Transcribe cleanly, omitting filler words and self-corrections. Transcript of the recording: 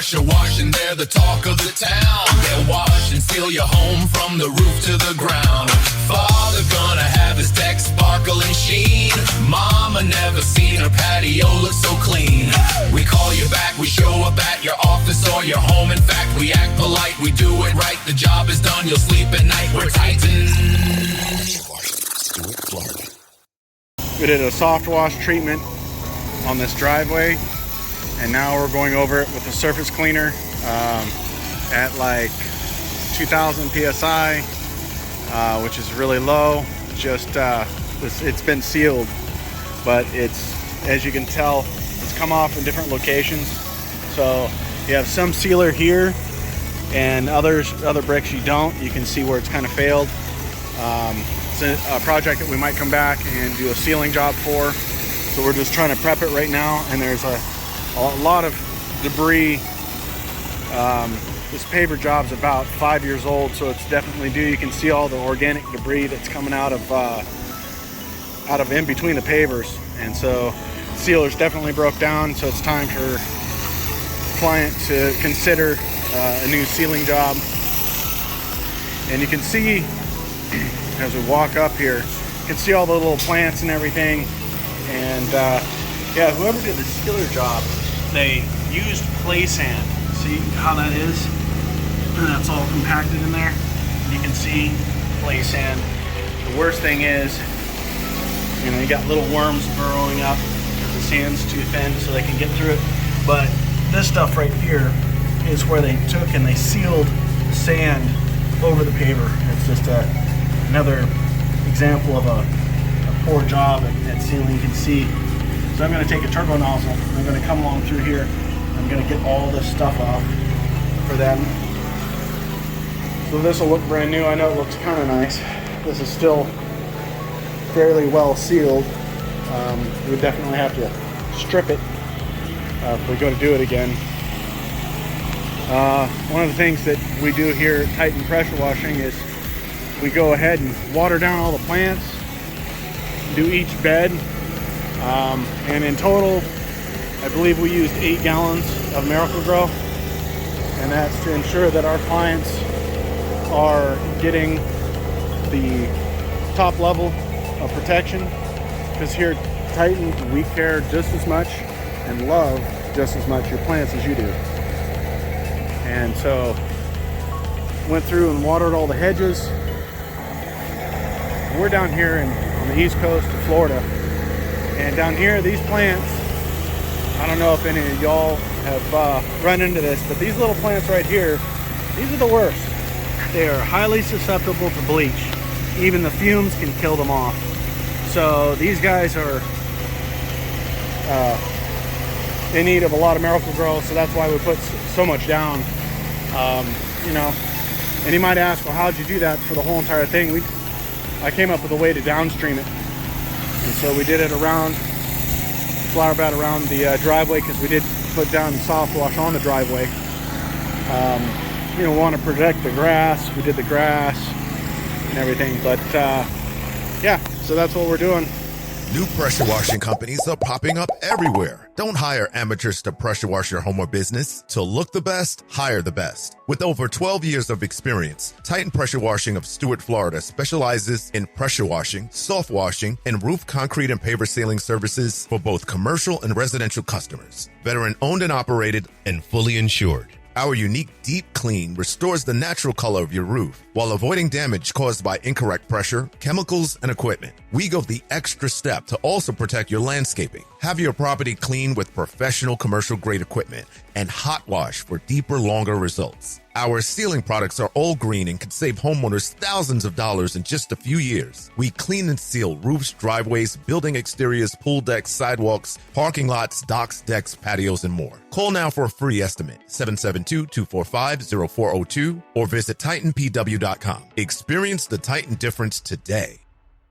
pressure washing, they're the talk of the town. They'll wash and seal your home from the roof to the ground. Father gonna have his deck sparkle and sheen. Mama never seen her patio look so clean. We call you back, we show up at your office or your home. In fact, we act polite, we do it right. The job is done, you'll sleep at night. We're Titan. We did a soft wash treatment on this driveway, and now we're going over it with a surface cleaner at like 2000 psi, which is really low. Just it's been sealed, but it's, as you can tell, it's come off in different locations. So you have some sealer here, and other bricks you don't. You can see where it's kind of failed. It's a project that we might come back and do a sealing job for. So we're just trying to prep it right now, and there's a lot of debris. This paver job's about 5 years old, so it's definitely due. You can see all the organic debris that's coming out of in between the pavers, and so the sealer's definitely broke down. So it's time for the client to consider a new sealing job. And you can see as we walk up here, you can see all the little plants and everything. And yeah, whoever did the sealer job, they used clay sand. See how that is? And that's all compacted in there. You can see clay sand. The worst thing is, you know, you got little worms burrowing up because the sand's too thin so they can get through it. But this stuff right here is where they took and they sealed sand over the paver. It's just another example of a poor job at sealing. You can see. So I'm going to take a turbo nozzle. I'm going to come along through here. I'm going to get all this stuff off for them. So this will look brand new. I know it looks kind of nice. This is still fairly well sealed. We would definitely have to strip it if we're going to do it again. One of the things that we do here at Titan Pressure Washing is we go ahead and water down all the plants, do each bed, and in total I believe we used 8 gallons of Miracle-Gro, and that's to ensure that our clients are getting the top level of protection, because here at Titan we care just as much and love just as much your plants as you do. And so went through and watered all the hedges. We're down here on the east coast of Florida, and down here these plants, I don't know if any of y'all have run into this, but these little plants right here, these are the worst. They are highly susceptible to bleach. Even the fumes can kill them off. So these guys are in need of a lot of Miracle-Gro, so that's why we put so much down. You know, and you might ask, well, how'd you do that for the whole entire thing? I came up with a way to downstream it, and so we did it around flower bed around the driveway, because we did put down soft wash on the driveway. You know, want to protect the grass. We did the grass and everything, but yeah, so that's what we're doing. New pressure washing companies are popping up everywhere. Don't hire amateurs to pressure wash your home or business. To look the best, hire the best. With over 12 years of experience, Titan Pressure Washing of Stuart, Florida specializes in pressure washing, soft washing, and roof concrete and paver sealing services for both commercial and residential customers. Veteran owned and operated and fully insured. Our unique deep clean restores the natural color of your roof while avoiding damage caused by incorrect pressure, chemicals, and equipment. We go the extra step to also protect your landscaping. Have your property cleaned with professional commercial grade equipment and hot wash for deeper, longer results. Our sealing products are all green and can save homeowners thousands of dollars in just a few years. We clean and seal roofs, driveways, building exteriors, pool decks, sidewalks, parking lots, docks, decks, patios, and more. Call now for a free estimate, 772-245-0402, or visit TitanPW.com. Experience the Titan difference today.